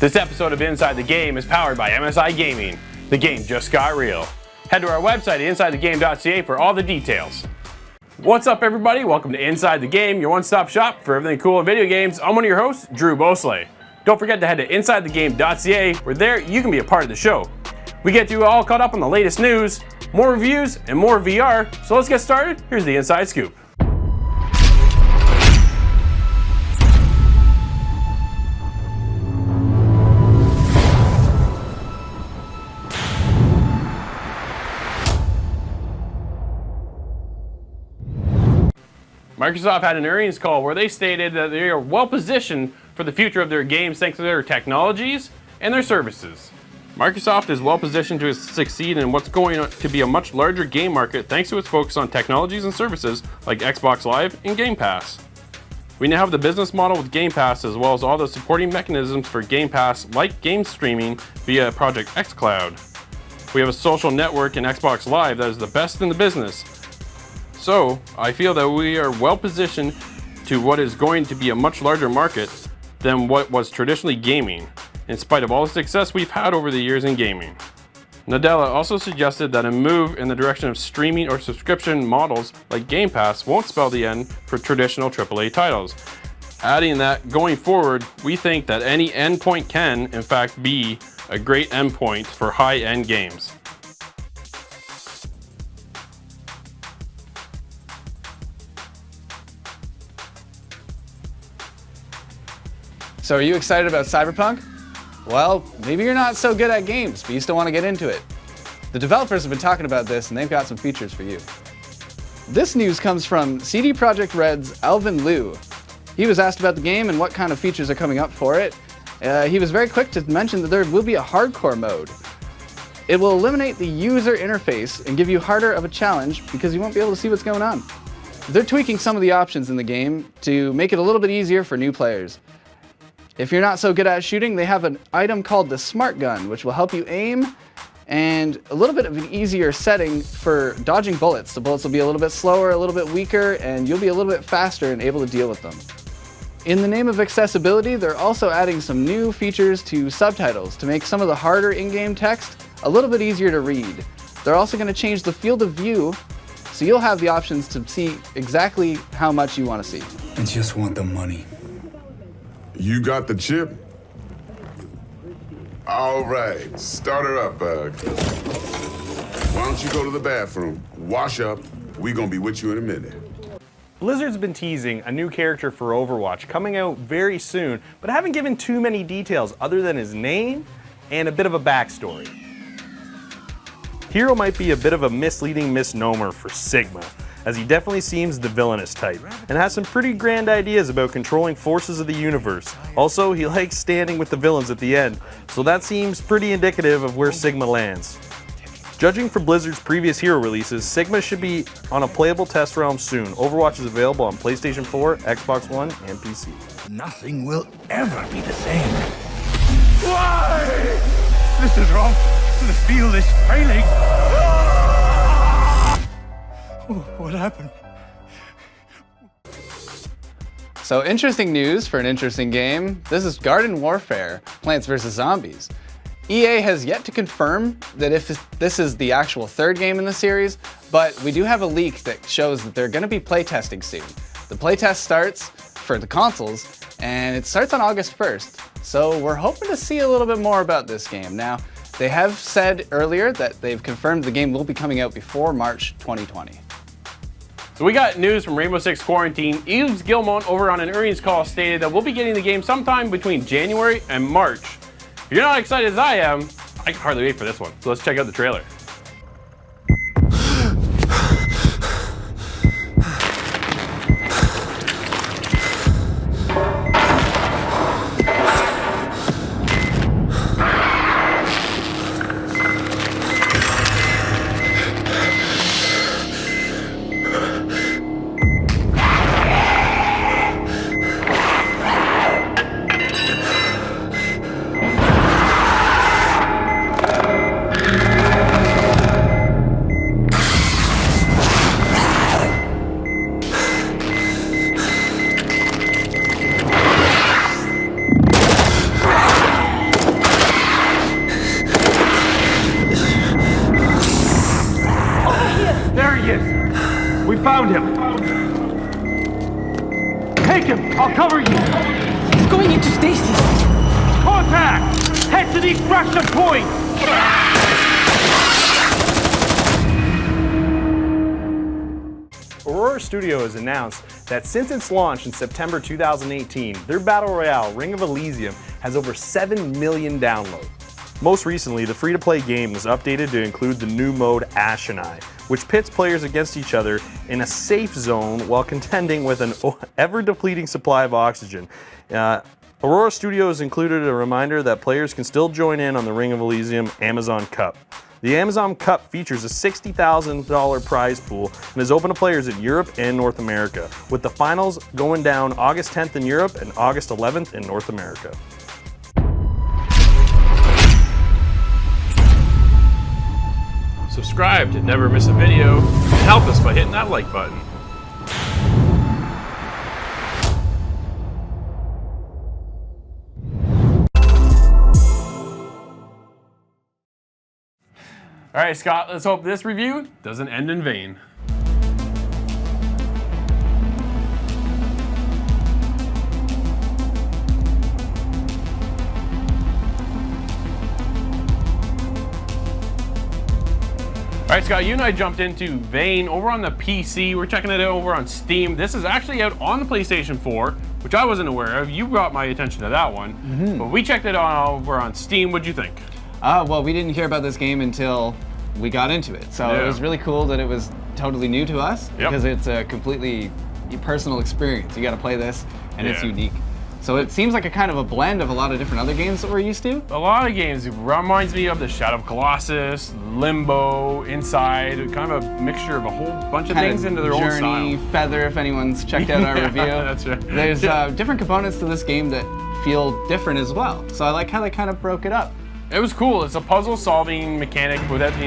This episode of Inside the Game is powered by MSI Gaming. The game just got real. Head to our website at insidethegame.ca for all the details. What's up, everybody? Welcome to Inside the Game, your one-stop shop for everything cool in video games. I'm one of your hosts, Drew Bosley. Don't forget to head to insidethegame.ca, where there you can be a part of the show. We get you all caught up on the latest news, more reviews, and more VR. So let's get started. Here's the Inside Scoop. Microsoft had an earnings call where they stated that they are well positioned for the future of their games thanks to their technologies and their services. Microsoft is well positioned to succeed in what's going to be a much larger game market thanks to its focus on technologies and services like Xbox Live and Game Pass. We now have the business model with Game Pass as well as all the supporting mechanisms for Game Pass like game streaming via Project xCloud. We have a social network in Xbox Live that is the best in the business. So, I feel that we are well positioned to what is going to be a much larger market than what was traditionally gaming, in spite of all the success we've had over the years in gaming. Nadella also suggested that a move in the direction of streaming or subscription models like Game Pass won't spell the end for traditional AAA titles. Adding that, going forward, we think that any endpoint can, in fact, be a great endpoint for high-end games. So are you excited about Cyberpunk? Well, maybe you're not so good at games, but you still want to get into it. The developers have been talking about this and they've got some features for you. This news comes from CD Projekt Red's Alvin Liu. He was asked about the game and what kind of features are coming up for it. He was very quick to mention that there will be a hardcore mode. It will eliminate the user interface and give you harder of a challenge because you won't be able to see what's going on. They're tweaking some of the options in the game to make it a little bit easier for new players. If you're not so good at shooting, they have an item called the Smart Gun, which will help you aim, and a little bit of an easier setting for dodging bullets. The bullets will be a little bit slower, a little bit weaker, and you'll be a little bit faster and able to deal with them. In the name of accessibility, they're also adding some new features to subtitles to make some of the harder in-game text a little bit easier to read. They're also going to change the field of view, so you'll have the options to see exactly how much you want to see. I just want the money. You got the chip? All right, start her up, Bug. Why don't you go to the bathroom, wash up, we gonna be with you in a minute. Blizzard's been teasing a new character for Overwatch coming out very soon, but haven't given too many details other than his name and a bit of a backstory. Hero might be a bit of a misleading misnomer for Sigma, as he definitely seems the villainous type, and has some pretty grand ideas about controlling forces of the universe. Also, he likes standing with the villains at the end, so that seems pretty indicative of where Sigma lands. Judging from Blizzard's previous Hero releases, Sigma should be on a playable test realm soon. Overwatch is available on PlayStation 4, Xbox One, and PC. Nothing will ever be the same. Why? This is wrong. I feel this failing. What happened? So interesting news for an interesting game. This is Garden Warfare, Plants vs. Zombies. EA has yet to confirm that if this is the actual third game in the series, but we do have a leak that shows that they're going to be playtesting soon. The playtest starts for the consoles, and it starts on August 1st. So we're hoping to see a little bit more about this game. Now, they have said earlier that they've confirmed the game will be coming out before March 2020. So we got news from Rainbow Six Quarantine. Yves Guillemot over on an earnings call stated that we'll be getting the game sometime between January and March. If you're not excited as I am, I can hardly wait for this one. So let's check out the trailer. Take him! I'll cover you! He's going into stasis. Contact! Head to the extraction point! Aurora Studio has announced that since its launch in September 2018, their Battle Royale, Ring of Elysium, has over 7 million downloads. Most recently, the free-to-play game was updated to include the new mode Ashenai, which pits players against each other in a safe zone while contending with an ever-depleting supply of oxygen. Aurora Studios included a reminder that players can still join in on the Ring of Elysium Amazon Cup. The Amazon Cup features a $60,000 prize pool and is open to players in Europe and North America, with the finals going down August 10th in Europe and August 11th in North America. Subscribe to never miss a video and help us by hitting that like button. All right, Scott, let's hope this review doesn't end in vain. All right, Scott, you and I jumped into Vane over on the PC. We're checking it out over on Steam. This is actually out on the PlayStation 4, which I wasn't aware of. You brought my attention to that one. But we checked it out over on Steam. What'd you think? Well, we didn't hear about this game until we got into it. So Yeah. it was really cool that it was totally new to us because it's a completely personal experience. You got to play this, and it's Yeah. unique. So it seems like a kind of a blend of a lot of different other games that we're used to. A lot of games. It reminds me of the Shadow of Colossus, Limbo, Inside, kind of a mixture of a whole bunch of Kind things of into their own Journey, style. Feather, if anyone's checked out our review. That's right. There's different components to this game that feel different as well. So I like how they kind of broke it up. It was cool. It's a puzzle-solving mechanic throughout the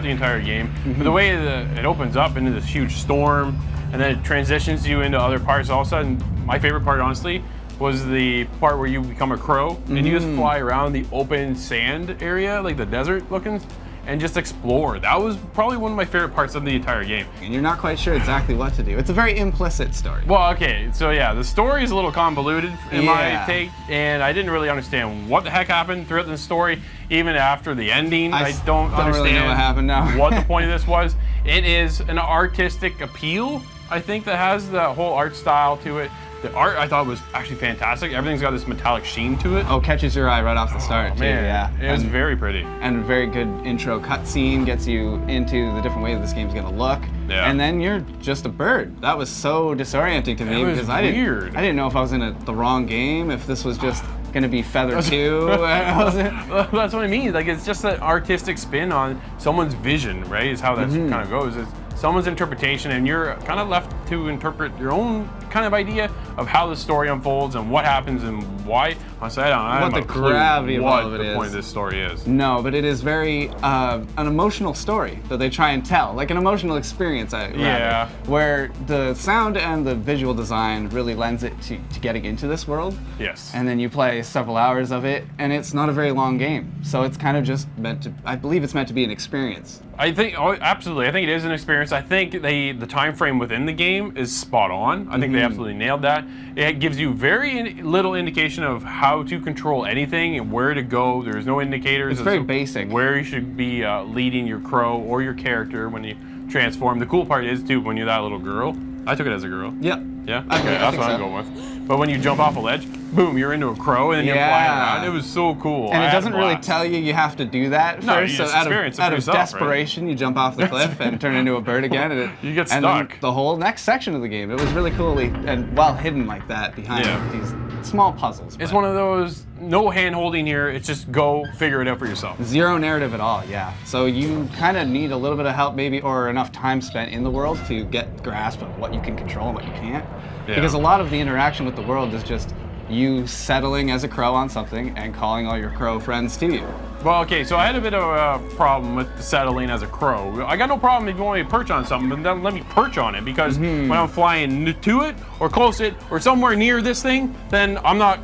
entire game. But the way that it opens up into this huge storm, and then it transitions you into other parts. All of a sudden, my favorite part, honestly, was the part where you become a crow and you just fly around the open sand area, like the desert looking, and just explore. That was probably one of my favorite parts of the entire game. And you're not quite sure exactly what to do. It's a very implicit story. Well, okay, so yeah, the story is a little convoluted in my Yeah. take, and I didn't really understand what the heck happened throughout the story, even after the ending. I don't understand really know what happened now. what the point of this was. It is an artistic appeal, I think, that has the whole art style to it. The art I thought was actually fantastic. Everything's got this metallic sheen to it. Oh, catches your eye right off the start, Oh, too. man, Yeah. it was very pretty. And a very good intro cutscene gets you into the different ways this game's gonna look. Yeah. And then you're just a bird. That was so disorienting to me It was because I weird. didn't know if I was in the wrong game, if this was just gonna be Feather 2. I wasn't- That's what I mean. Like, it's just an artistic spin on someone's vision, right? Is how that kind of goes. It's someone's interpretation, and you're kind of left to interpret your own kind of idea of how the story unfolds and what happens and why. Honestly, I don't What have the a clue gravity of what all of it the point is. of this story is. No, but it is very an emotional story that they try and tell, like an emotional experience. Yeah. Where the sound and the visual design really lends it to getting into this world. Yes. And then you play several hours of it, and it's not a very long game, so it's kind of just meant to. I believe it's meant to be an experience. I think, oh, absolutely. I think it is an experience. I think the time frame within the game is spot on. I think they absolutely nailed that. It gives you very little indication of how to control anything and where to go. There's no indicators. It's as very to basic. Where you should be leading your crow or your character when you transform. The cool part is too when you're that little girl. I took it as a girl. Yep. Yeah, I okay, think that's what so. I'm going with. But when you jump off a ledge, boom, you're into a crow, and then you're flying Yeah. around. It was so cool. And I it had a doesn't really blast. tell you have to do that No, first. you So just out experience it of, for out of yourself, right? desperation, you jump off the cliff and turn into a bird again, and You get and then stuck. the whole next section of the game. It was really coolly and well hidden like that behind Yeah. these small puzzles. It's but one of those, no hand holding here. It's just go figure it out for yourself. zero narrative at all. Yeah. So you kind of need a little bit of help, maybe, or enough time spent in the world to get grasp of what you can control and what you can't. Yeah. Because a lot of the interaction with the world is just you settling as a crow on something and calling all your crow friends to you. Well, okay, so I had a bit of a problem with the settling as a crow. I got no problem if you want me to perch on something, but then let me perch on it, because when I'm flying to it or close it or somewhere near this thing, then I'm not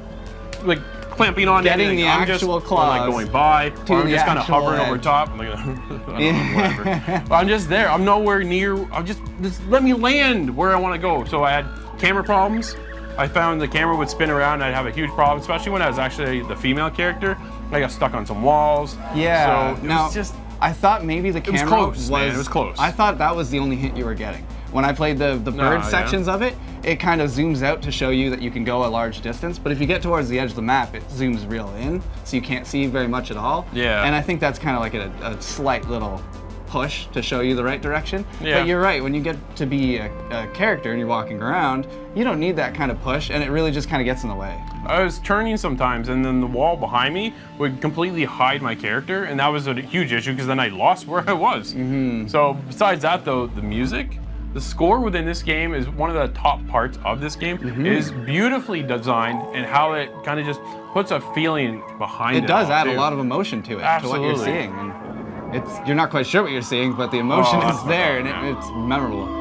like clamping on Getting anything. the I'm just actual or, like claws going by, to or I'm the just kind of actual hovering over edge. top. I'm like, I don't know, whatever. But I'm just there. I'm nowhere near. I'm just let me land where I want to go. So I had camera problems. I found the camera would spin around and I'd have a huge problem, especially when I was actually the female character. I got stuck on some walls. Yeah. So it now, was just, I thought maybe the camera close, man. It was close. I thought that was the only hint you were getting. When I played the bird yeah. sections of it, it kind of zooms out to show you that you can go a large distance. But if you get towards the edge of the map, it zooms real in, so you can't see very much at all. Yeah. And I think that's kind of like a slight little push to show you the right direction. Yeah. But you're right, when you get to be a character and you're walking around, you don't need that kind of push, and it really just kind of gets in the way. I was turning sometimes, and then the wall behind me would completely hide my character, and that was a huge issue because then I lost where I was. So besides that, though, the music, the score within this game is one of the top parts of this game. It is beautifully designed, and how it kind of just puts a feeling behind it. It does all, add too. a lot of emotion to it, to what you're Absolutely. seeing. And you're not quite sure what you're seeing, but the emotion Oh, is that's there, not and bad, it's memorable.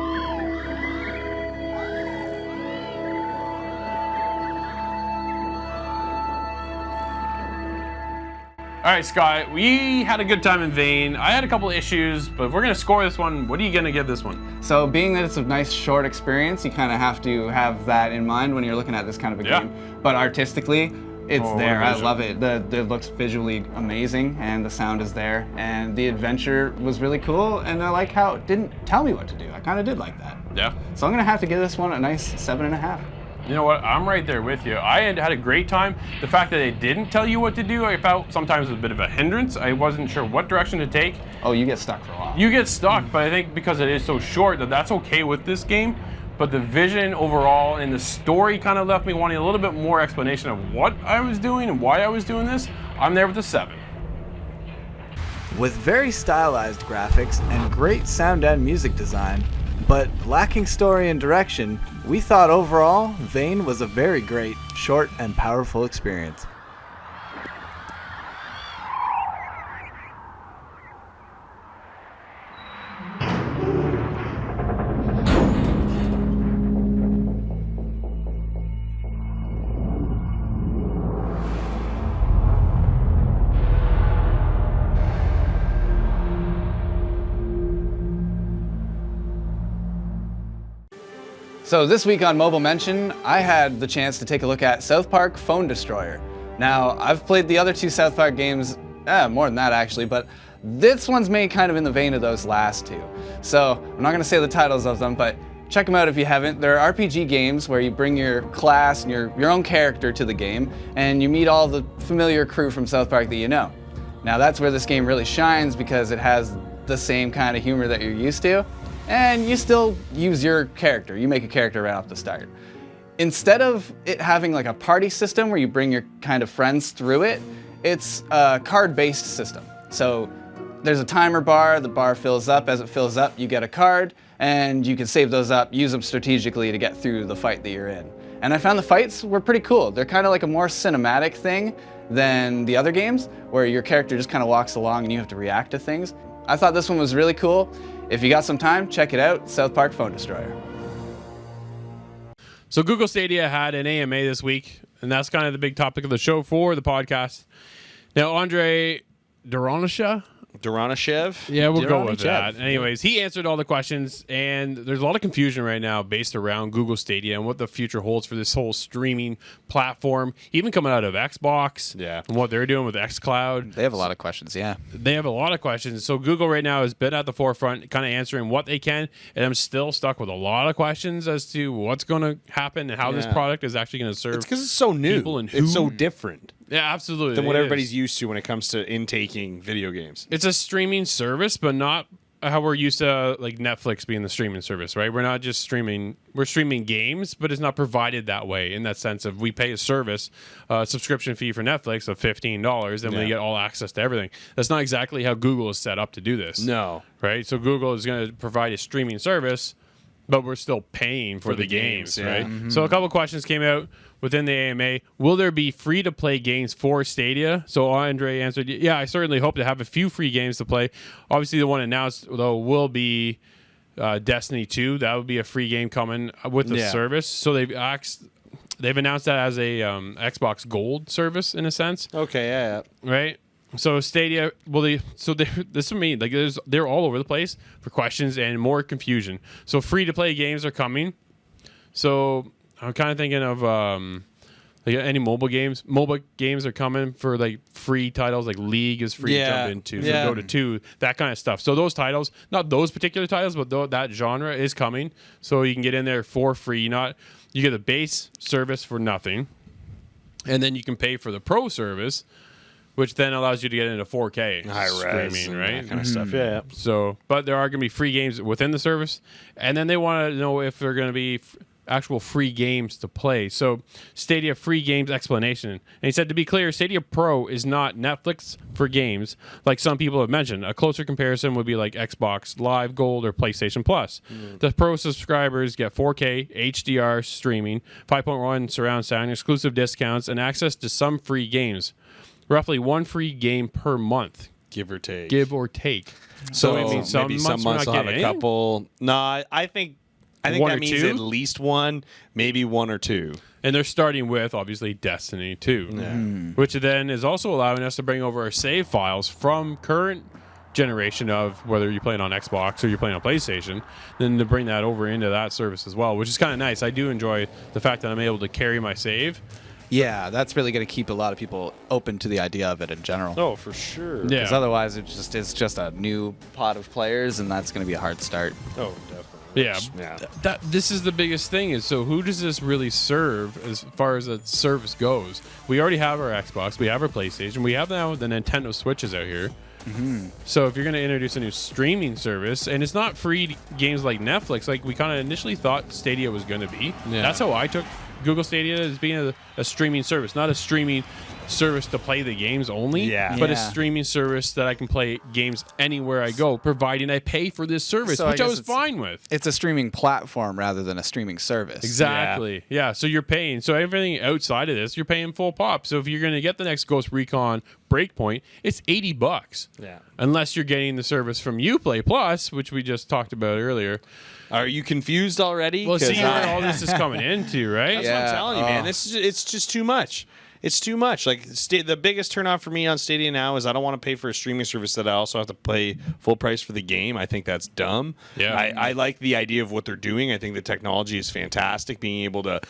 All right, Scott, we had a good time in Vane. I had a couple issues, but if we're gonna score this one, what are you gonna give this one? So being that it's a nice short experience, you kind of have to have that in mind when you're looking at this kind of a Yeah. game. But artistically, it's Oh, there. I vision. love it. It looks visually amazing, and the sound is there, and the adventure was really cool, and I like how it didn't tell me what to do. I kind of did like that. Yeah. So I'm gonna have to give this one a nice 7.5. You know what? I'm right there with you. I had a great time. The fact that they didn't tell you what to do, I felt sometimes was a bit of a hindrance. I wasn't sure what direction to take. Oh, you get stuck for a while. You get stuck, but I think because it is so short that's okay with this game. But the vision overall and the story kind of left me wanting a little bit more explanation of what I was doing and why I was doing this. I'm there with a 7. With very stylized graphics and great sound and music design, but lacking story and direction, we thought overall Vane was a very great, short, and powerful experience. So this week on Mobile Mention, I had the chance to take a look at South Park Phone Destroyer. Now, I've played the other two South Park games, more than that actually, but this one's made kind of in the vein of those last two. So I'm not gonna say the titles of them, but check them out if you haven't. They're RPG games where you bring your class and your own character to the game, and you meet all the familiar crew from South Park that you know. Now that's where this game really shines because it has the same kind of humor that you're used to, and you still use your character. You make a character right off the start. Instead of it having like a party system where you bring your kind of friends through it, it's a card-based system. So there's a timer bar, the bar fills up. As it fills up, you get a card, and you can save those up, use them strategically to get through the fight that you're in. And I found the fights were pretty cool. They're kind of like a more cinematic thing than the other games, where your character just kind of walks along and you have to react to things. I thought this one was really cool. If you got some time, check it out, South Park Phone Destroyer. So Google Stadia had an AMA this week, and that's kind of the big topic of the show for the podcast. Now, Andre Doronashev, yeah, we'll go with that. Anyways, he answered all the questions, and there's a lot of confusion right now based around Google Stadia and what the future holds for this whole streaming platform, even coming out of Xbox, and what they're doing with xCloud. They have a lot of questions, yeah. They have a lot of questions. So Google right now has been at the forefront, kind of answering what they can, and I'm still stuck with a lot of questions as to what's going to happen and how this product is actually going to serve. It's because it's so new. People and It's so who. different Yeah, absolutely. than what It everybody's is. used to when it comes to intaking video games. It's a streaming service, but not how we're used to, like Netflix being the streaming service, right? We're not just streaming, we're streaming games, but it's not provided that way in that sense of we pay a service, subscription fee for Netflix of $15, and we get all access to everything. That's not exactly how Google is set up to do this. No. Right? So Google is going to provide a streaming service, but we're still paying for the games, right? So a couple questions came out within the AMA. Will there be free-to-play games for Stadia? So Andre answered, yeah, I certainly hope to have a few free games to play. Obviously, the one announced, though, will be Destiny 2. That would be a free game coming with the service. So they've announced that as a Xbox Gold service, in a sense. Okay, yeah. Right? So Stadia, this for me, like they're all over the place for questions and more confusion. So free to play games are coming. So I'm kind of thinking of like any mobile games. Mobile games are coming for like free titles, like League is free to jump into. So Dota 2, that kind of stuff. So those titles, not those particular titles, but that genre is coming. So you can get in there for free. You get the base service for nothing, and then you can pay for the pro service, which then allows you to get into 4K streaming, right? That kind of stuff. Yeah. So, but there are going to be free games within the service, and then they want to know if they're going to be actual free games to play. So, Stadia free games explanation. And he said, to be clear, Stadia Pro is not Netflix for games, like some people have mentioned. A closer comparison would be like Xbox Live Gold or PlayStation Plus. The Pro subscribers get 4K HDR streaming, 5.1 surround sound, exclusive discounts, and access to some free games. Roughly one free game per month, Give or take. So it means maybe some months will have a couple. No, I think One that or means two? at least one, maybe one or two. And they're starting with, obviously, Destiny 2, which then is also allowing us to bring over our save files from current generation of whether you're playing on Xbox or you're playing on PlayStation, then to bring that over into that service as well, which is kind of nice. I do enjoy the fact that I'm able to carry my save. Yeah, that's really going to keep a lot of people open to the idea of it in general. Oh, for sure. Yeah. Because otherwise, it's just a new pot of players, and that's going to be a hard start. Oh, definitely. Yeah. This is the biggest thing is, so who does this really serve as far as the service goes? We already have our Xbox, we have our PlayStation, we have now the Nintendo Switches out here. So if you're going to introduce a new streaming service, and it's not free games like Netflix, like we kind of initially thought Stadia was going to be. Yeah. That's how I took Google Stadia as being a streaming service, not a streaming service to play the games only, but a Yeah. streaming service that I can play games anywhere I go, providing I pay for this service, So I which I guess was fine with. It's a streaming platform rather than a streaming service. Exactly. Yeah. So you're paying. So everything outside of this, you're paying full pop. So if you're going to get the next Ghost Recon Breakpoint, it's $80. Yeah. Unless you're getting the service from Uplay Plus, which we just talked about earlier. Are you confused already? Well, see 'Cause where all this is coming into, right? That's what I'm Yeah. telling you, man. It's just too much. It's too much. Like the biggest turnoff for me on Stadia now is I don't want to pay for a streaming service that I also have to pay full price for the game. I think that's dumb. Yeah. I like the idea of what they're doing. I think the technology is fantastic. Being able to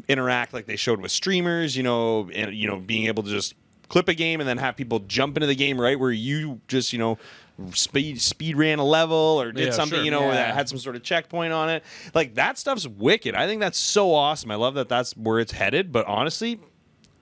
interact like they showed with streamers, and being able to just clip a game and then have people jump into the game right where you just speed ran a level or did Yeah, something sure. that had some sort of checkpoint on it. Like that stuff's wicked. I think that's so awesome. I love that that's where it's headed. But honestly,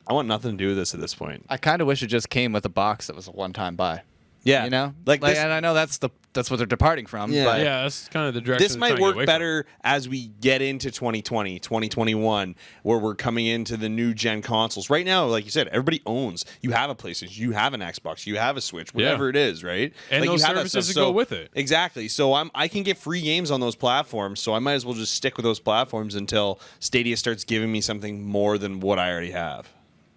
I want nothing to do with this at this point. I kind of wish it just came with a box that was a one-time buy. Yeah, You know? like this, and I know that's what they're departing from. Yeah. But Yeah, that's kind of the direction. this they're might trying to get work away better as we get into 2020, 2021, where we're coming into the new gen consoles. Right now, like you said, everybody owns. You have a PlayStation, you have an Xbox, you have a Switch, whatever it is, right? And like those you have that services stuff. that go with it. Exactly. So I can get free games on those platforms. So I might as well just stick with those platforms until Stadia starts giving me something more than what I already have. from.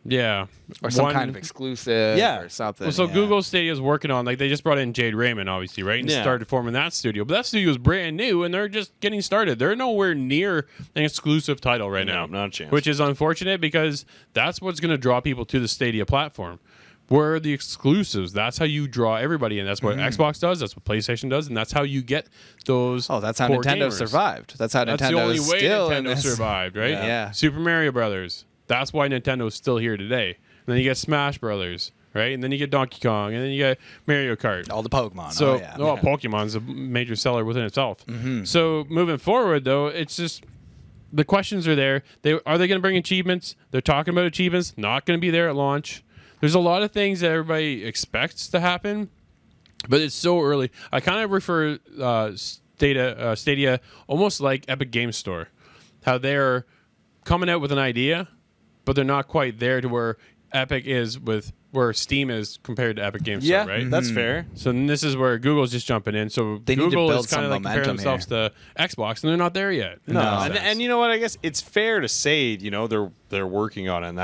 Yeah. or some One- kind of exclusive Yeah. or something. Well, so yeah. Google Stadia is working on, like, they just brought in Jade Raymond, obviously, right? And Yeah. started forming that studio. But that studio is brand new, and they're just getting started. They're nowhere near an exclusive title right now. not a chance. Which is unfortunate because that's what's going to draw people to the Stadia platform. Where are the exclusives? That's how you draw everybody in. That's what Xbox does. That's what PlayStation does. And that's how you get those. Oh, that's how core Nintendo gamers. survived. That's how That's Nintendo the only is way still in Nintendo this. survived, right? Yeah. Super Mario Brothers. That's why Nintendo's still here today. And then you get Smash Brothers, right? And then you get Donkey Kong, and then you get Mario Kart. All the Pokemon. So, oh, yeah. Pokemon's a major seller within itself. So, moving forward, though, it's just the questions are there. Are they going to bring achievements? They're talking about achievements. Not going to be there at launch. There's a lot of things that everybody expects to happen, but it's so early. I kind of refer Stadia almost like Epic Game Store, how they're coming out with an idea, but they're not quite there to where Epic is with where Steam is compared to Epic Game Store, right? That's fair. So then this is where Google's just jumping in. So They need to Google build is kind of some like comparing momentum themselves to Xbox, and they're not there yet. No, In that and sense. you know what? I guess it's fair to say, they're working on it, and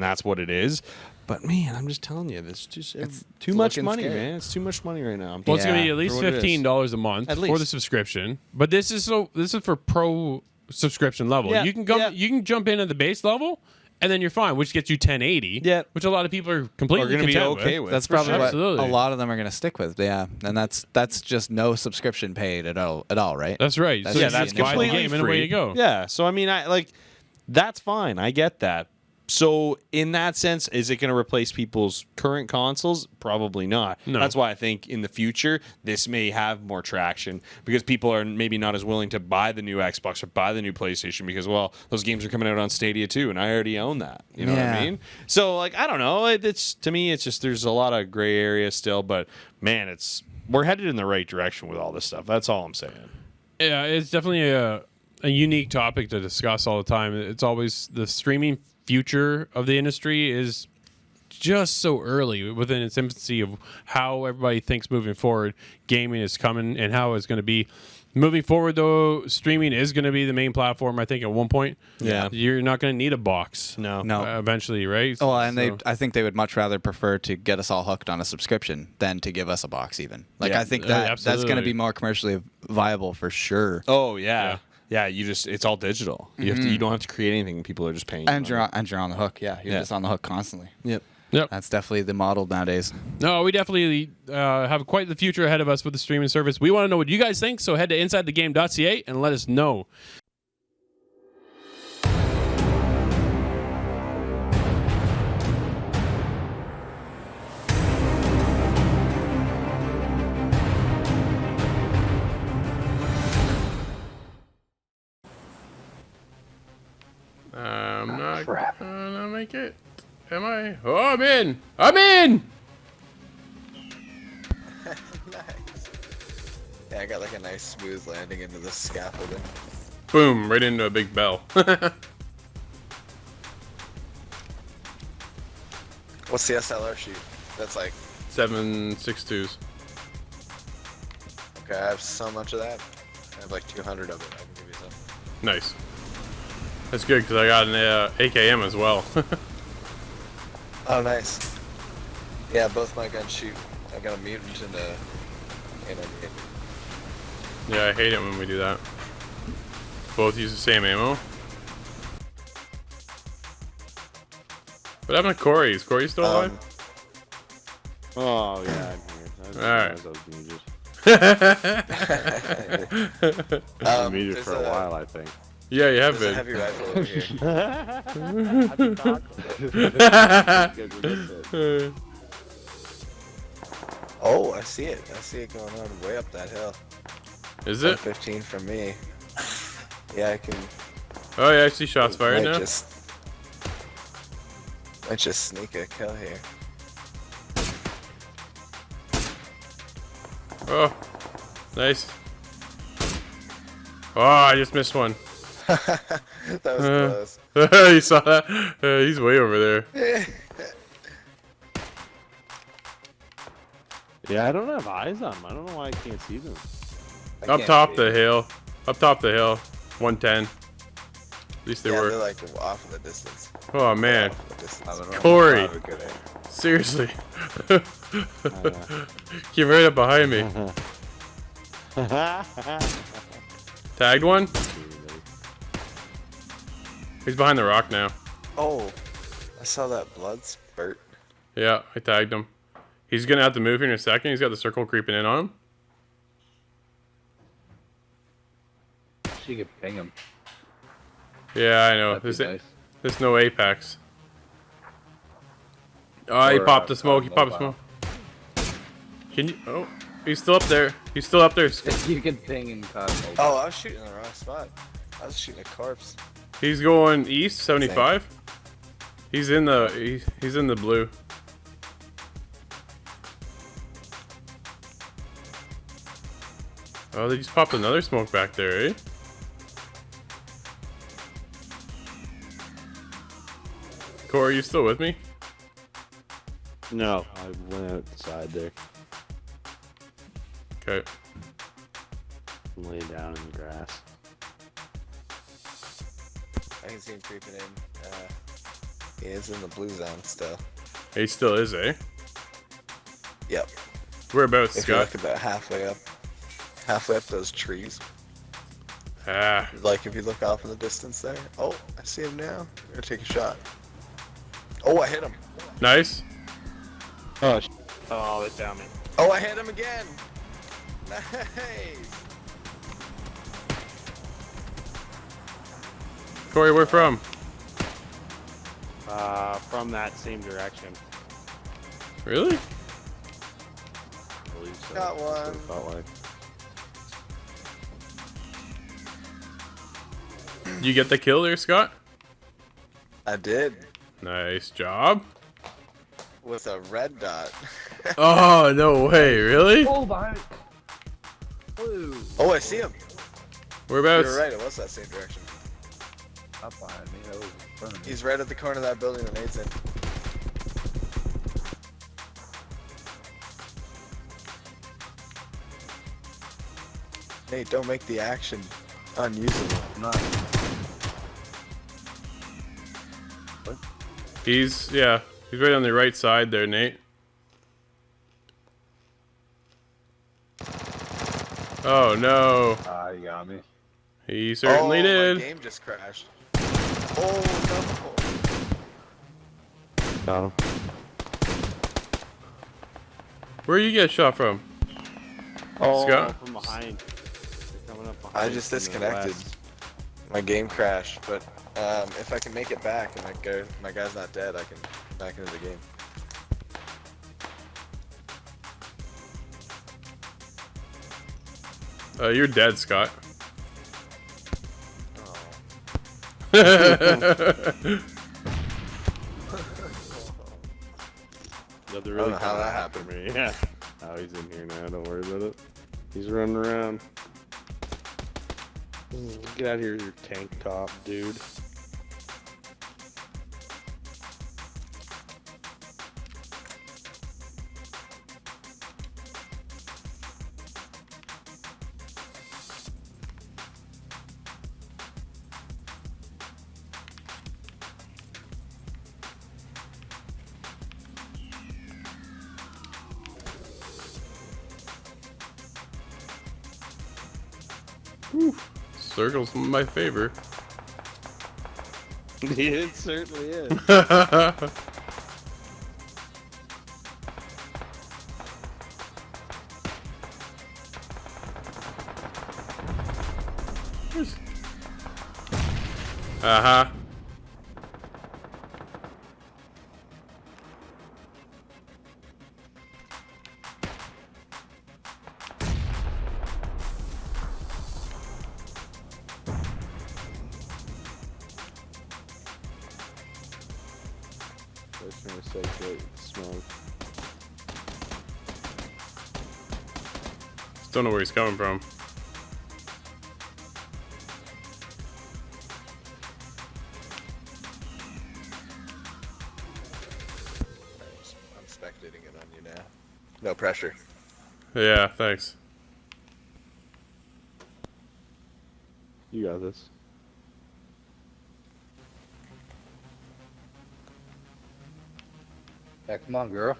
that's what it is. But man, I'm just telling you, this just too much looking money, scary. man. It's too much money right now. Well, it's going to be Yeah, at least for what it is. $15 a month At for least. the subscription. But this is for pro subscription level. Yeah, You can yeah. you can jump in at the base level, and then you're fine, which gets you 1080. Yeah. Which a lot of people are completely Are gonna be content okay with. That's For probably sure. what Absolutely. a lot of them are going to stick with. Yeah, and that's just no subscription paid at all, right? That's right. That's So yeah, you that's just buy the completely game and away free. you go. Yeah. So I mean, That's fine. I get that. So in that sense, is it going to replace people's current consoles? Probably not. No. That's why I think in the future this may have more traction because people are maybe not as willing to buy the new Xbox or buy the new PlayStation because, well, those games are coming out on Stadia too, and I already own that. You know what I mean? So like, I don't know. It's to me, it's just there's a lot of gray area still, but man, we're headed in the right direction with all this stuff. That's all I'm saying. Yeah, it's definitely a unique topic to discuss all the time. It's always the streaming future of the industry is just so early within its infancy of how everybody thinks moving forward gaming is coming and how it's going to be moving forward. Though streaming is going to be the main platform, I think at one point. Yeah. You're not going to need a box No. eventually, right? Oh, and So- I think they would much rather prefer to get us all hooked on a subscription than to give us a box even. Like Yeah. I think Yeah, that's going to absolutely. be more commercially viable for sure. Oh yeah. Yeah, it's all digital. You don't have to create anything. People are just paying. And you're on the hook. Yeah, you're Yeah. just on the hook constantly. Yep. Yep. That's definitely the model nowadays. No, we definitely have quite the future ahead of us with the streaming service. We want to know what you guys think, so head to InsideTheGame.ca and let us know. I'm not gonna make it. Am I? Oh, I'm in! I'm in! Yeah, I got like a nice smooth landing into the scaffolding. Boom, right into a big bell. What's the SLR sheet? That's like, 7.62s. okay, I have so much of that. I have like 200 of it. I can give you some. Nice. That's good because I got an AKM as well. Oh, nice. Yeah, both my guns shoot. I got a mutant and a enemy. Yeah, I hate it when we do that. Both use the same ammo. What happened to Corey? Is Corey still alive? Oh yeah, I'm here. Alright. I was muted. Muted for a while, I think. Yeah, you have There's a been. heavy rifle over here. Oh, I see it. I see it going on way up that hill. Is it? 15 from me. Yeah, I can. Oh yeah, I see shots fired now. Might just sneak a kill here. Oh, nice. Oh, I just missed one. That was close. You saw that? He's way over there. Yeah, I don't have eyes on them. I don't know why I can't see them. Up top the hill. Up top the hill. 110. At least they Yeah, were. they're like off in the distance. Oh man. Off in the distance. Corey. Seriously. Came right up behind me. Tagged one? He's behind the rock now. Oh, I saw that blood spurt. Yeah, I tagged him. He's gonna have to move here in a second. He's got the circle creeping in on him. You could ping him. Yeah, I know. That'd be nice. There's no apex. Oh, he Or, popped the smoke. He popped the mobile. smoke. Can you? Oh, he's still up there. He's still up there. You can ping and cause mobile. Oh, I was shooting in the wrong spot. I was shooting a corpse. He's going east, 75. He's in the he's in the blue. Oh, they just popped another smoke back there, eh? Corey, you still with me? No, I went outside there. Okay. I'm laying down in the grass. I can see him creeping in. He is in the blue zone still. He still is, eh? Yep. Whereabouts, If you Scott? look about halfway up those trees. Ah. Like if you look off in the distance there. Oh, I see him now. I'm gonna take a shot. Oh, I hit him. Nice. Oh, oh, it's down me. Oh, I hit him again. Nice. Corey, where from? From that same direction. Really? I believe so. Got one. That's what it felt like. You get the kill there, Scott? I did. Nice job. With a red dot. Oh, no way. Really? Oh, behind. Blue. Oh, I see him. Whereabouts? You're right, it was that same direction. Up behind me. That was in front of me. He's right at the corner of that building that Nate's in. Nate, don't make the action unusable. Not. He's right on the right side there, Nate. Oh no. Ah, you got me. He certainly My did. game just crashed. Oh no. Got him. Where you get shot from? Oh, Scott? from behind. They're coming up behind. I just from the disconnected. west. My game crashed, but if I can make it back and my guy's not dead, I can back into the game. You're dead, Scott. Another I really don't know how cool that hack for happened. me. Yeah. Oh, he's in here now. Don't worry about it. He's running around. Get out of here, your tank top, dude. Circle's my favor. It certainly is. Uh-huh. I was trying to circulate smoke. Just don't know where he's coming from. I'm spectating it on you now. No pressure. Yeah, thanks. You got this. Yeah, come on, girl.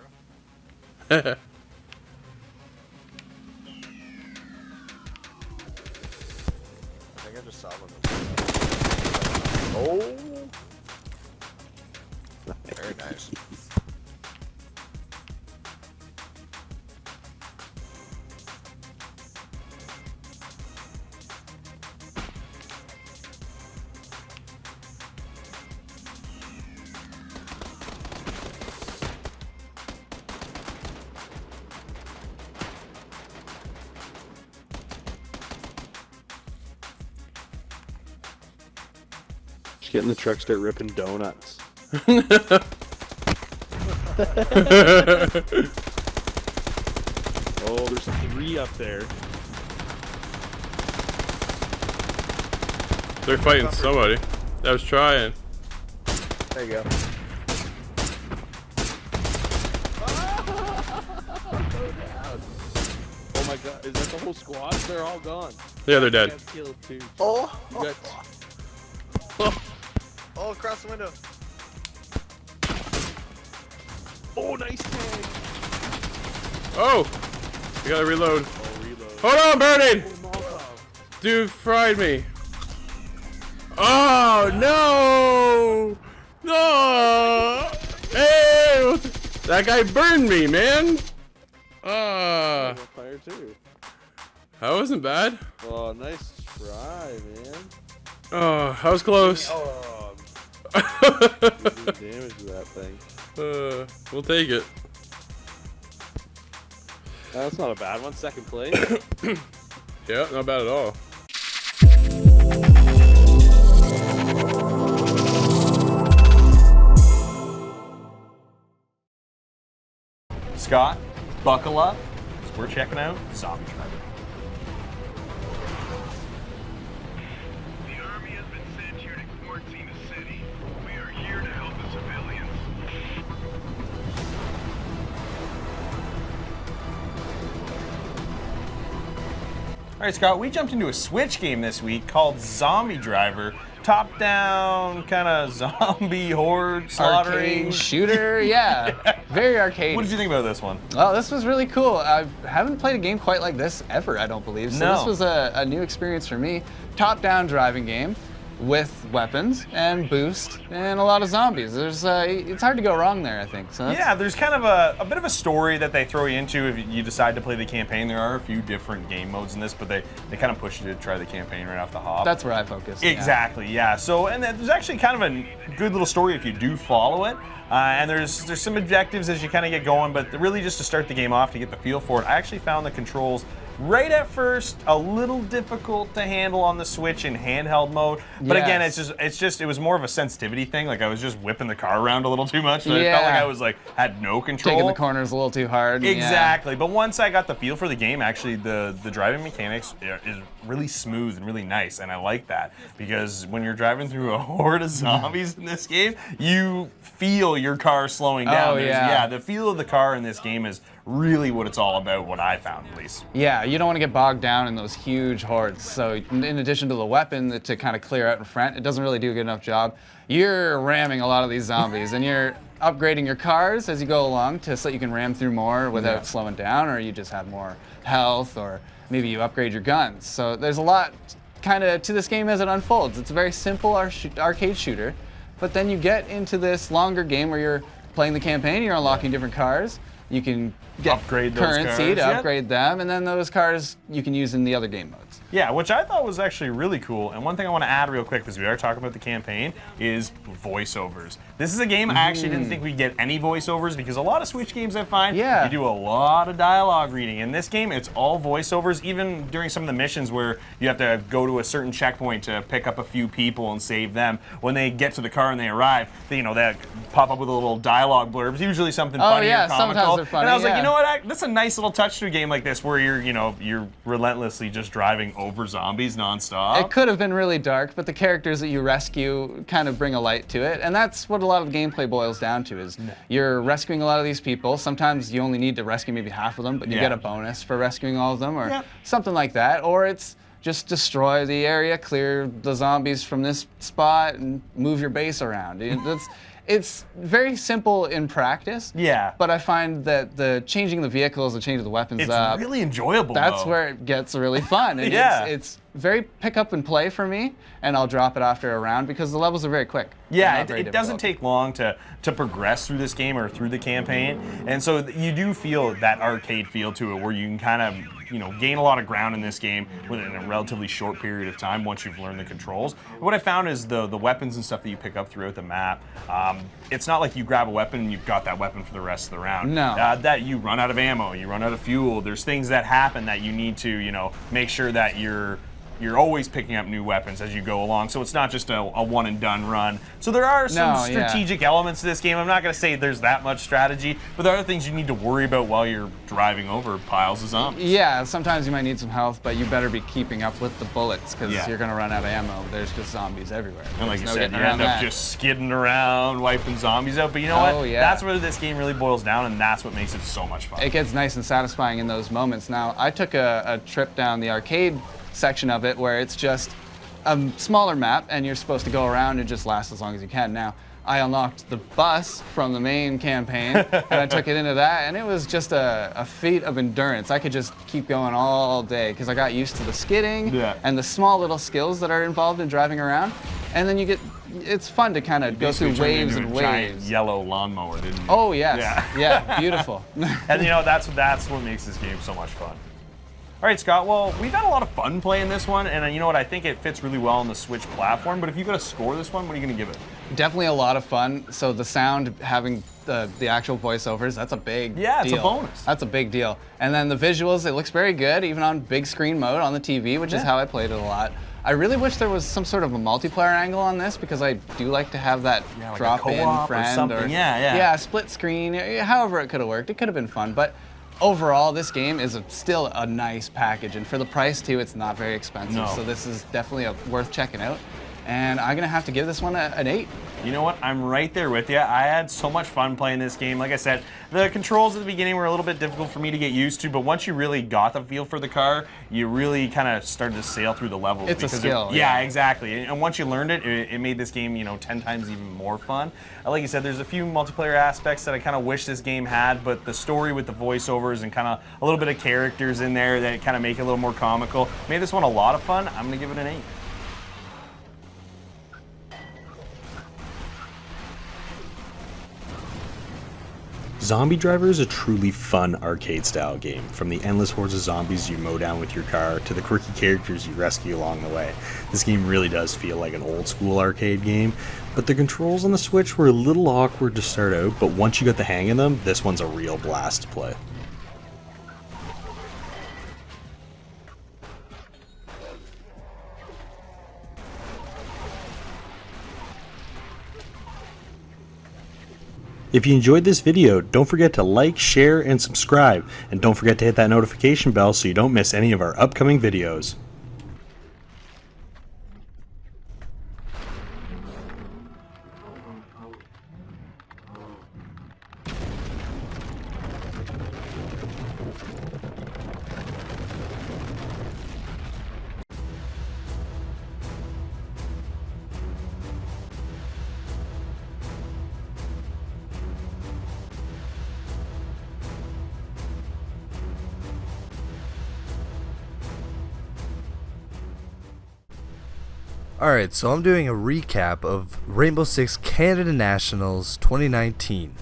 I think I just saw one. Oh! Very nice. Just get in the truck, start ripping donuts. Oh, there's 3 up there. They're fighting somebody. I was trying. There you go. Oh my god, is that the whole squad? They're all gone. Yeah, they're dead. I got killed too. Oh! You got Oh, across the window. Oh, nice tag. Oh! We gotta reload. Oh, reload. Hold on, burning! Oh, Molotov. Dude fried me. Oh, no! No! Hey! That guy burned me, man! I'm on fire too. That wasn't bad. Oh, nice try, man. Oh, I was close. Oh, Damage to that thing. We'll take it. That's not a bad one. Second place. Yeah, not bad at all. Scott, buckle up, 'cause we're checking out Zombie Driver. The Army has been sent here to quarantine the city. We are here to help the civilians. All right, Scott, we jumped into a Switch game this week called Zombie Driver. Top-down, kind of zombie horde slaughtering Arcade shooter, yeah. Very arcade. What did you think about this one? Well, this was really cool. I haven't played a game quite like this ever, I don't believe. So No. this was a new experience for me. Top-down driving game with weapons and boost and a lot of zombies. There's it's hard to go wrong there, I think. So Yeah, there's kind of a bit of a story that they throw you into if you decide to play the campaign. There are a few different game modes in this, but they kind of push you to try the campaign right off the hop. that's where I focus. Exactly, yeah. So, and then there's actually kind of a good little story if you do follow it. And there's some objectives as you kind of get going, but really just to start the game off to get the feel for it. I actually found the controls right at first a little difficult to handle on the Switch in handheld mode. But again, Yes. it was more of a sensitivity thing. Like I was just whipping the car around a little too much, so I felt like Yeah. I was had no control. Taking the corners a little too hard. yeah. Exactly, but once I got the feel for the game, actually the driving mechanics is really smooth and really nice, and I like that because when you're driving through a horde of zombies in this game, you feel your car slowing down. Oh, yeah. The feel of the car in this game is really what it's all about, what I found at least. Yeah, you don't want to get bogged down in those huge hordes. So in addition to the weapon to kind of clear out in front, it doesn't really do a good enough job. You're ramming a lot of these zombies, and you're upgrading your cars as you go along so that you can ram through more without slowing down, or you just have more health, or maybe you upgrade your guns. So there's a lot kind of to this game as it unfolds. It's a very simple arcade shooter, but then you get into this longer game where you're playing the campaign, you're unlocking different cars. You can get Upgrade those currency cars, to yeah. upgrade them, and then those cars you can use in the other game modes. Yeah, which I thought was actually really cool. And one thing I want to add real quick, because we are talking about the campaign, is voiceovers. This is a game I actually didn't think we'd get any voiceovers, because a lot of Switch games I find, Yeah. you do a lot of dialogue reading. In this game, it's all voiceovers, even during some of the missions where you have to go to a certain checkpoint to pick up a few people and save them. When they get to the car and they arrive, they pop up with a little dialogue blurb. It's usually something funny yeah, or comical. sometimes they're funny, and I was like, yeah. you know what? That's a nice little touch to a game like this where you're relentlessly just driving over zombies nonstop. It could have been really dark, but the characters that you rescue kind of bring a light to it, and that's what a lot of the gameplay boils down to, is you're rescuing a lot of these people. Sometimes you only need to rescue maybe half of them, but you Yeah. get a bonus for rescuing all of them, or Yep. something like that. Or it's just destroy the area, clear the zombies from this spot, and move your base around. It's very simple in practice. Yeah. But I find that the changing the vehicles and changing the weapons It's up, really enjoyable, that's though. where it gets really fun. And Yeah. it's very pick up and play for me, and I'll drop it after a round because the levels are very quick. They're Yeah, not very it doesn't difficult. take long to progress through this game or through the campaign, and so you do feel that arcade feel to it, where you can kind of gain a lot of ground in this game within a relatively short period of time once you've learned the controls. What I found is the weapons and stuff that you pick up throughout the map. It's not like you grab a weapon and you've got that weapon for the rest of the round. No. That you run out of ammo, you run out of fuel. There's things that happen that you need to make sure that you're always picking up new weapons as you go along, so it's not just a one and done run. So there are some No, yeah. strategic elements to this game. I'm not going to say there's that much strategy, but there are things you need to worry about while you're driving over piles of zombies. Yeah, sometimes you might need some health, but you better be keeping up with the bullets because Yeah. you're going to run out of ammo. There's just zombies everywhere. And like There's you no said, getting you end around up that. just skidding around, wiping zombies out. But you know Oh, what? yeah. That's where this game really boils down, and that's what makes it so much fun. It gets nice and satisfying in those moments. Now, I took a trip down the arcade section of it where it's just a smaller map and you're supposed to go around and just last as long as you can. Now, I unlocked the bus from the main campaign and I took it into that, and it was just a feat of endurance. I could just keep going all day because I got used to the skidding and the small little skills that are involved in driving around. And then it's fun to kind of go through Basically turned waves into and a giant waves. yellow lawnmower, didn't you? Oh yes, Yeah. yeah, beautiful. And that's what makes this game so much fun. All right, Scott. Well, we've had a lot of fun playing this one, and you know what? I think it fits really well on the Switch platform. But if you got to score this one, what are you going to give it? Definitely a lot of fun. So the sound, having the actual voiceovers, that's a big deal. It's a bonus. That's a big deal. And then the visuals, it looks very good, even on big screen mode on the TV, which is how I played it a lot. I really wish there was some sort of a multiplayer angle on this, because I do like to have that like drop-in friend or something. Yeah, split screen. However it could have worked, it could have been fun. But overall, this game is still a nice package, and for the price too, it's not very expensive. No. So this is definitely worth checking out. And I'm gonna have to give this one an 8. You know what? I'm right there with you. I had so much fun playing this game. Like I said, the controls at the beginning were a little bit difficult for me to get used to, but once you really got the feel for the car, you really kind of started to sail through the levels. It's a skill. Yeah, exactly. And once you learned it, it made this game, 10 times even more fun. Like you said, there's a few multiplayer aspects that I kind of wish this game had, but the story with the voiceovers and kind of a little bit of characters in there that kind of make it a little more comical made this one a lot of fun. I'm going to give it an 8. Zombie Driver is a truly fun arcade-style game. From the endless hordes of zombies you mow down with your car to the quirky characters you rescue along the way. This game really does feel like an old-school arcade game, but the controls on the Switch were a little awkward to start out, but once you got the hang of them, this one's a real blast to play. If you enjoyed this video, don't forget to like, share, and subscribe, and don't forget to hit that notification bell so you don't miss any of our upcoming videos. Alright, so I'm doing a recap of Rainbow Six Canada Nationals 2019,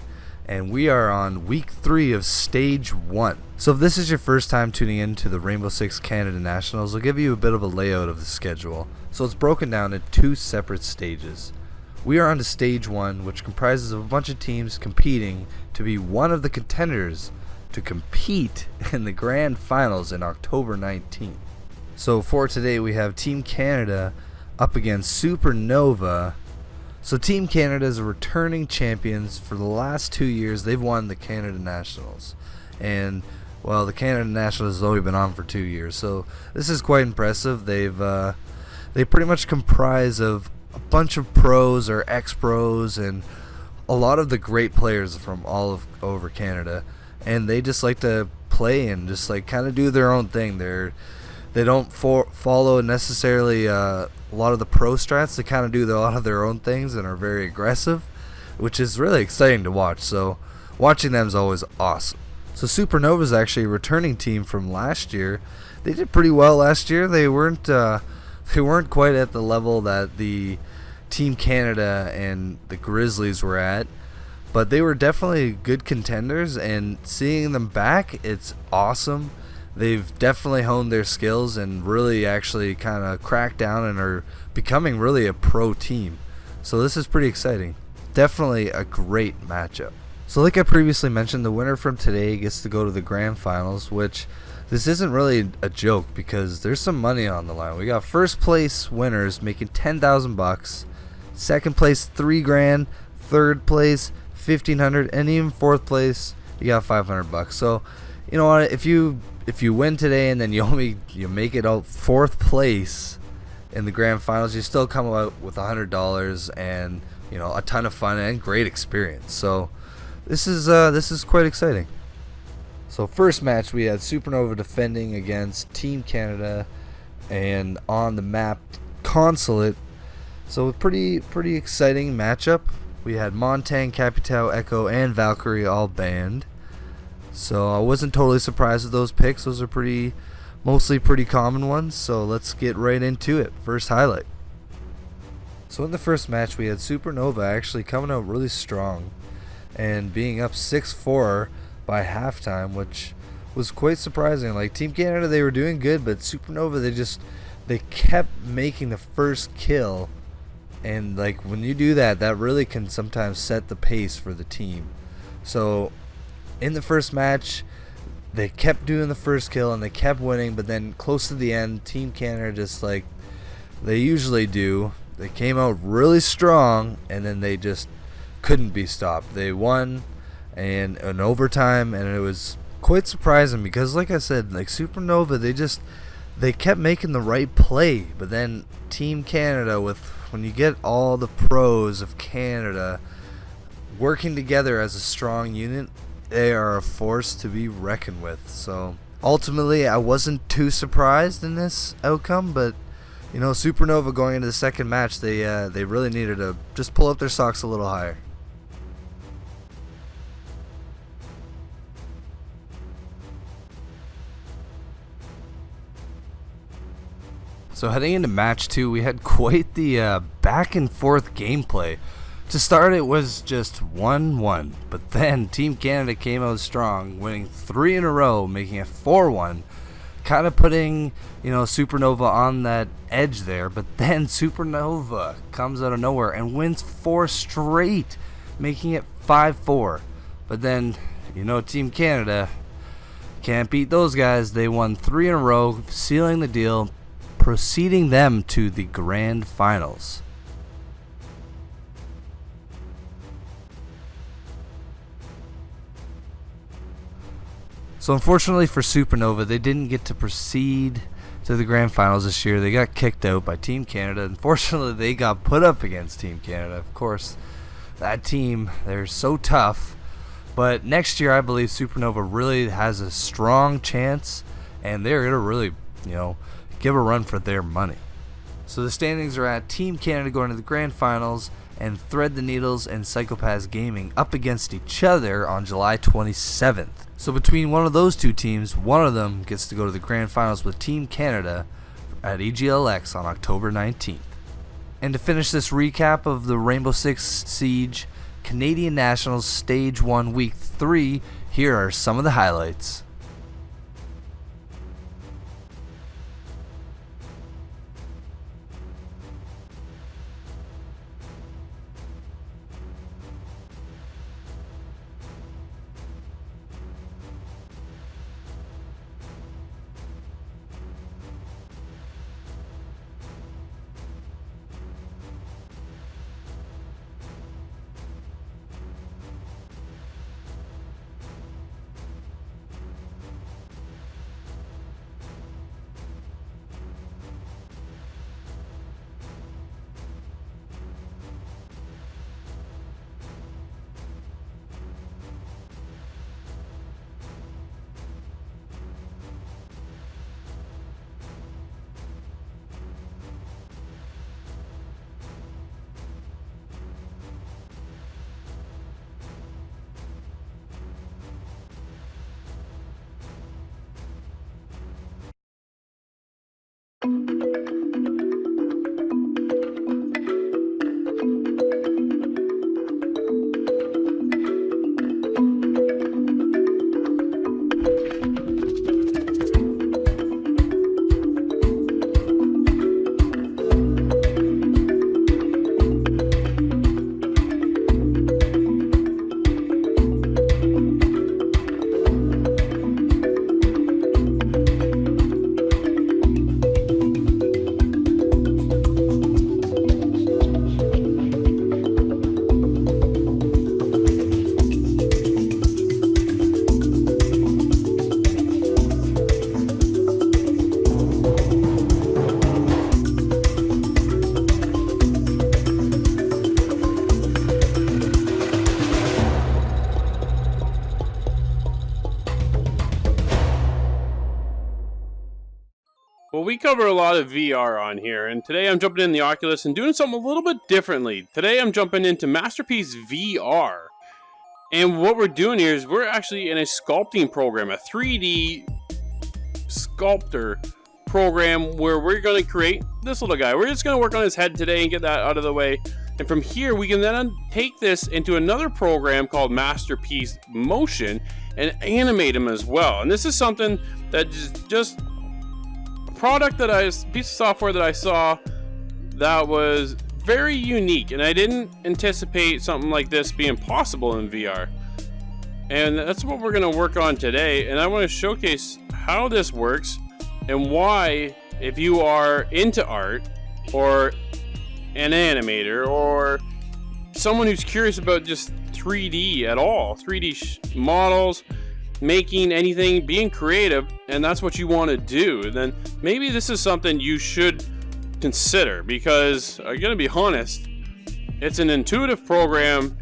and we are on week 3 of stage 1. So if this is your first time tuning in to the Rainbow Six Canada Nationals, I'll give you a bit of a layout of the schedule. So it's broken down into 2 separate stages. We are on to stage 1, which comprises of a bunch of teams competing to be one of the contenders to compete in the grand finals in October 19th. So for today we have Team Canada up against Supernova. So Team Canada is returning champions. For the last 2 years they've won the Canada Nationals, and well, the Canada Nationals has only been on for 2 years, so this is quite impressive. They pretty much comprise of a bunch of pros or ex-pros and a lot of the great players from all over Canada, and they just like to play and just like kind of do their own thing. They don't follow necessarily a lot of the pro strats. They kind of do a lot of their own things and are very aggressive, which is really exciting to watch. So watching them is always awesome. So Supernova is actually a returning team from last year. They did pretty well last year. They weren't quite at the level that the Team Canada and the Grizzlies were at, but they were definitely good contenders, and seeing them back, it's awesome. They've definitely honed their skills and really actually kind of cracked down and are becoming really a pro team. So this is pretty exciting. Definitely a great matchup. So like I previously mentioned, the winner from today gets to go to the grand finals, which this isn't really a joke because there's some money on the line. We got first place winners making $10,000, second place $3,000, third place $1,500, and even fourth place you got $500. So you know what, if you win today and then you make it out fourth place in the grand finals, you still come out with $100 and a ton of fun and great experience. So this is quite exciting. So first match we had Supernova defending against Team Canada, and on the map Consulate. So a pretty exciting matchup. We had Montang, Capitao, Echo, and Valkyrie all banned. So I wasn't totally surprised with those picks. Those are mostly pretty common ones. So let's get right into it. First highlight. So in the first match we had Supernova actually coming out really strong and being up 6-4 by halftime, which was quite surprising. Like Team Canada, they were doing good, but Supernova, they kept making the first kill, and like when you do that, that really can sometimes set the pace for the team. So in the first match, they kept doing the first kill and they kept winning, but then close to the end, Team Canada, just like they usually do, they came out really strong, and then they just couldn't be stopped. They won in overtime, and it was quite surprising because, like I said, like Supernova, they kept making the right play, but then Team Canada, when you get all the pros of Canada working together as a strong unit, they are a force to be reckoned with. So ultimately, I wasn't too surprised in this outcome, but you know, Supernova going into the second match, they really needed to just pull up their socks a little higher. So heading into match 2, we had quite the back and forth gameplay. To start, it was just 1-1, but then Team Canada came out strong, winning 3 in a row, making it 4-1, kind of putting, you know, Supernova on that edge there. But then Supernova comes out of nowhere and wins 4 straight, making it 5-4. But then, you know, Team Canada can't beat those guys. They won 3 in a row, sealing the deal, proceeding them to the grand finals. So unfortunately for Supernova, they didn't get to proceed to the grand finals this year. They got kicked out by Team Canada. Unfortunately, they got put up against Team Canada. Of course, that team, they're so tough. But next year, I believe Supernova really has a strong chance, and they're going to really, you know, give a run for their money. So the standings are at Team Canada going to the grand finals, and Thread the Needles and Psychopaths Gaming up against each other on July 27th. So between one of those two teams, one of them gets to go to the grand finals with Team Canada at EGLX on October 19th. And to finish this recap of the Rainbow Six Siege Canadian Nationals Stage 1 Week 3, here are some of the highlights. Well, we cover a lot of VR on here, and today I'm jumping in the Oculus and doing something a little bit differently. Today I'm jumping into Masterpiece VR. And what we're doing here is we're actually in a sculpting program, a 3D sculptor program where we're going to create this little guy. We're just going to work on his head today and get that out of the way. And from here, we can then take this into another program called Masterpiece Motion and animate them as well. And this is something that is just a product that piece of software that I saw that was very unique. And I didn't anticipate something like this being possible in VR. And that's what we're going to work on today. And I want to showcase how this works and why, if you are into art or an animator or someone who's curious about just 3D at all, 3D models, making anything, being creative, and that's what you want to do, then maybe this is something you should consider, because I'm going to be honest, it's an intuitive program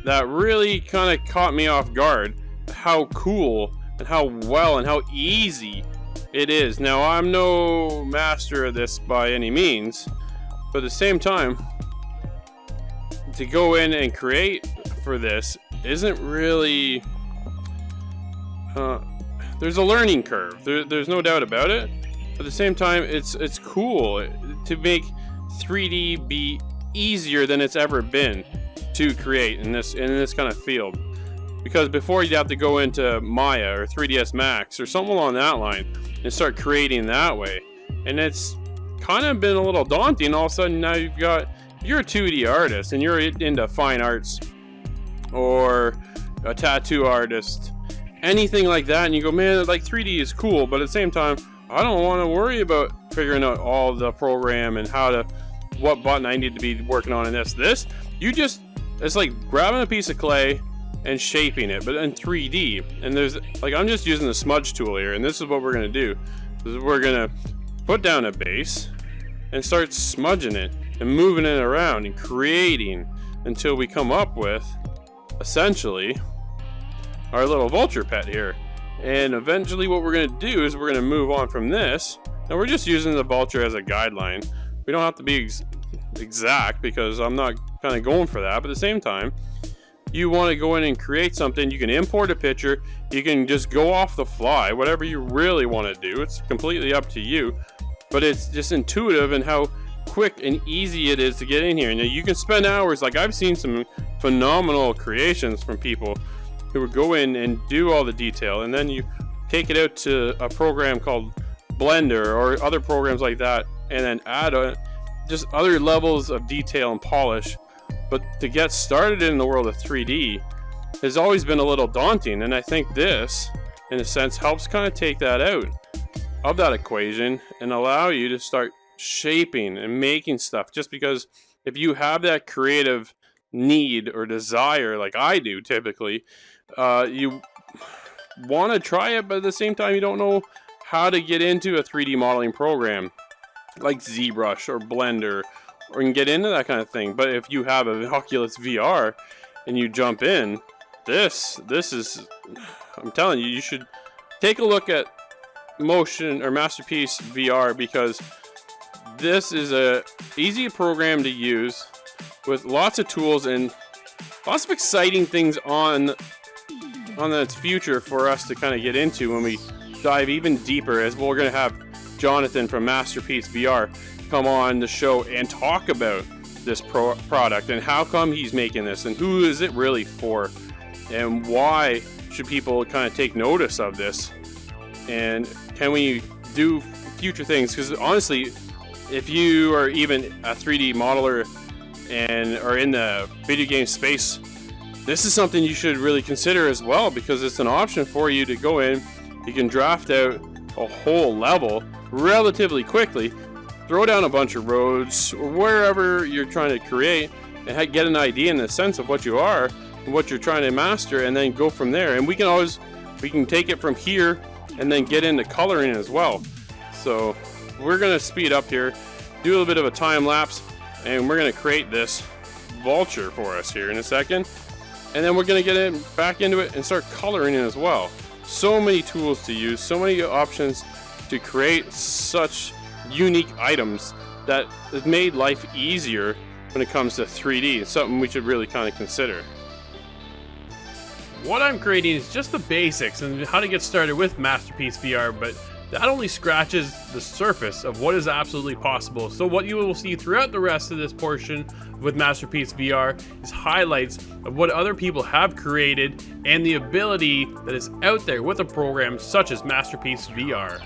that really kind of caught me off guard, how cool and how well and how easy it is. Now, I'm no master of this by any means, but at the same time, to go in and create for this isn't really... there's a learning curve. There's no doubt about it. But at the same time, it's cool to make 3D be easier than it's ever been to create in this kind of field. Because before, you'd have to go into Maya or 3ds Max or something along that line and start creating that way. And it's kind of been a little daunting. All of a sudden, now you're a 2D artist and you're into fine arts or a tattoo artist, anything like that, and you go, man, like 3D is cool, but at the same time, I don't want to worry about figuring out all the program and what button I need to be working on in this. It's like grabbing a piece of clay and shaping it, but in 3D. And I'm just using the smudge tool here, and this is what we're gonna do. We're gonna put down a base and start smudging it and moving it around and creating until we come up with, essentially, our little vulture pet here. And eventually what we're going to do is we're going to move on from this. Now we're just using the vulture as a guideline. We don't have to be exact, because I'm not kind of going for that. But at the same time, you want to go in and create something. You can import a picture. You can just go off the fly, whatever you really want to do. It's completely up to you. But it's just intuitive and how quick and easy it is to get in here. Now you can spend hours. Like, I've seen some phenomenal creations from people who would go in and do all the detail, and then you take it out to a program called Blender or other programs like that, and then add just other levels of detail and polish. But to get started in the world of 3D has always been a little daunting, and I think this, in a sense, helps kind of take that out of that equation and allow you to start shaping and making stuff. Just because if you have that creative need or desire, like I do typically, you want to try it, but at the same time, you don't know how to get into a 3D modeling program like ZBrush or Blender, or you can get into that kind of thing. But if you have an Oculus VR and you jump in, this is, I'm telling you, you should take a look at Motion or Masterpiece VR, because this is a easy program to use with lots of tools and lots of exciting things on its future for us to kind of get into when we dive even deeper, as we're going to have Jonathan from Masterpiece VR come on the show and talk about this product and how come he's making this and who is it really for and why should people kind of take notice of this, and can we do future things. Because honestly, if you are even a 3D modeler and are in the video game space, this is something you should really consider as well, because it's an option for you to go in. You can draft out a whole level relatively quickly, throw down a bunch of roads or wherever you're trying to create, and get an idea in the sense of what you are and what you're trying to master, and then go from there. And we can take it from here and then get into coloring as well. So we're going to speed up here, do a little bit of a time lapse, and we're going to create this vulture for us here in a second. And then we're going to get back into it and start coloring it as well. So many tools to use, so many options to create such unique items that have made life easier when it comes to 3D. It's something we should really kind of consider. What I'm creating is just the basics and how to get started with Masterpiece VR, but that only scratches the surface of what is absolutely possible. So what you will see throughout the rest of this portion with Masterpiece VR is highlights of what other people have created and the ability that is out there with a program such as Masterpiece VR.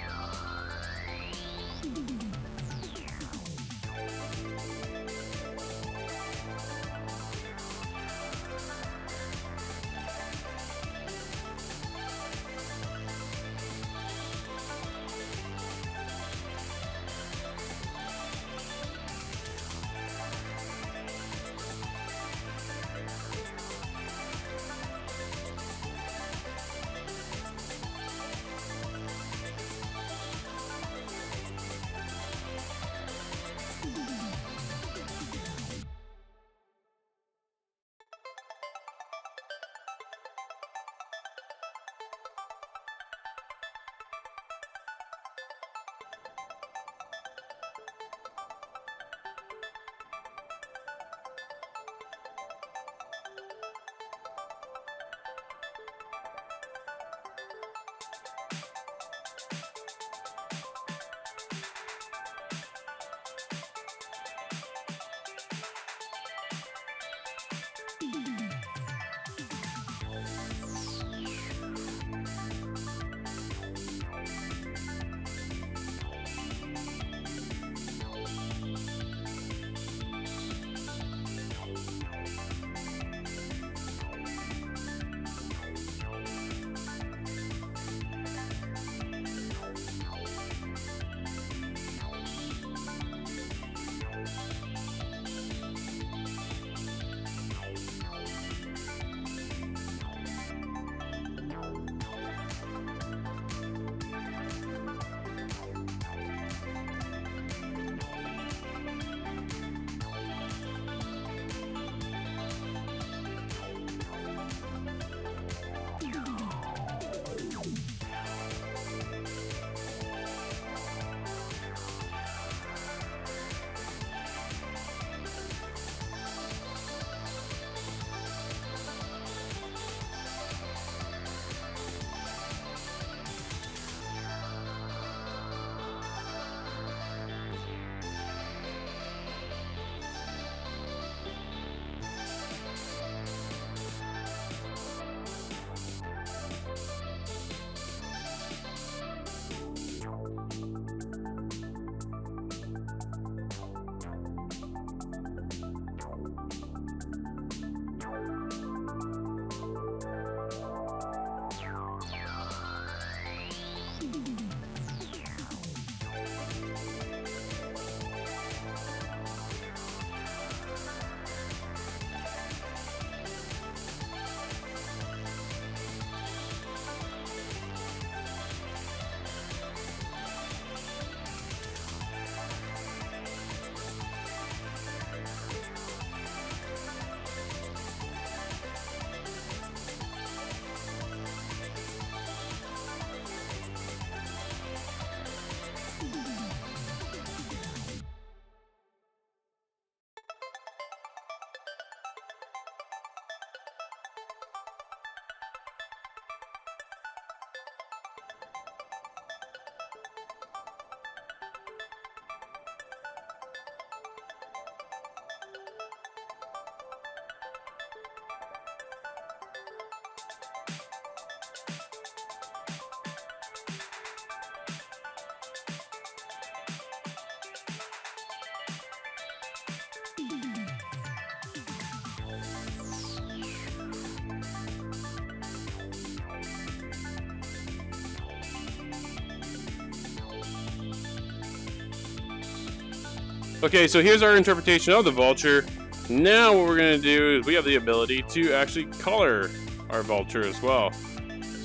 Okay, so here's our interpretation of the vulture. Now what we're going to do is we have the ability to actually color our vulture as well.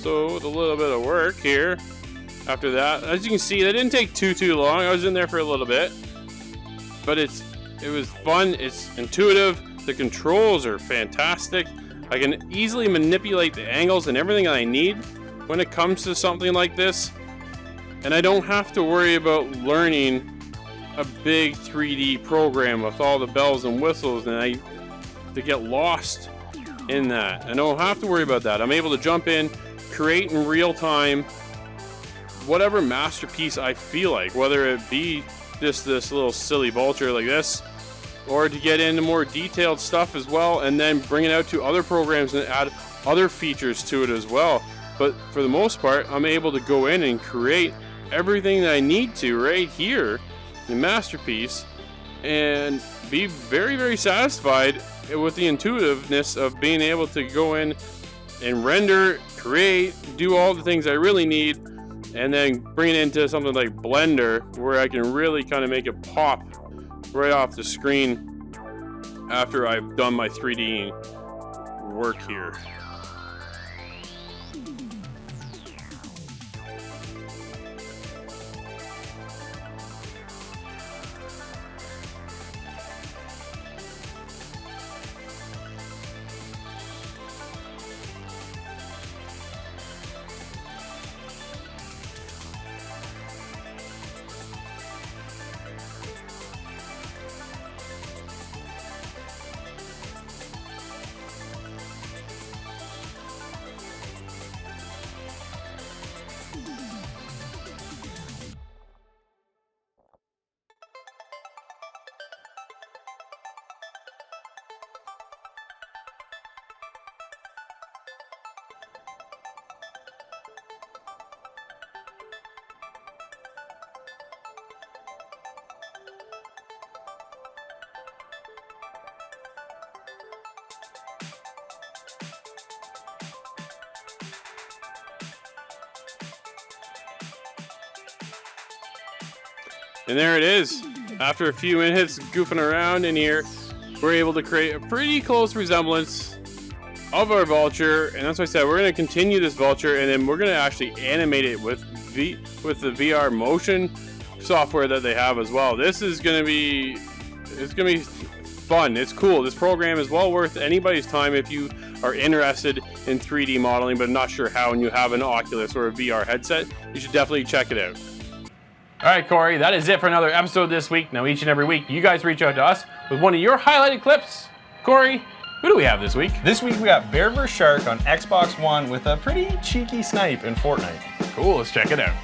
So with a little bit of work here, after that, as you can see, that didn't take too long. I was in there for a little bit, but it was fun. It's intuitive. The controls are fantastic. I can easily manipulate the angles and everything I need when it comes to something like this, and I don't have to worry about learning a big 3D program with all the bells and whistles and to get lost in that. I don't have to worry about that. I'm able to jump in, create in real time, whatever masterpiece I feel like, whether it be just this little silly vulture like this, or to get into more detailed stuff as well, and then bring it out to other programs and add other features to it as well. But for the most part, I'm able to go in and create everything that I need to right here in Masterpiece and be very, very satisfied with the intuitiveness of being able to go in and render, create, do all the things I really need, and then bring it into something like Blender where I can really kind of make it pop right off the screen after I've done my 3D work here. And there it is. After a few minutes goofing around in here, we're able to create a pretty close resemblance of our vulture. And that's why I said we're going to continue this vulture, and then we're going to actually animate it with the VR motion software that they have as well. This is going to be, it's going to be fun. It's cool. This program is well worth anybody's time if you are interested in 3D modeling but not sure how, and you have an Oculus or a VR headset. You should definitely check it out. All right, Corey, that is it for another episode this week. Now, each and every week, you guys reach out to us with one of your highlighted clips. Corey, who do we have this week? This week, we got Bear vs. Shark on Xbox One with a pretty cheeky snipe in Fortnite. Cool, let's check it out.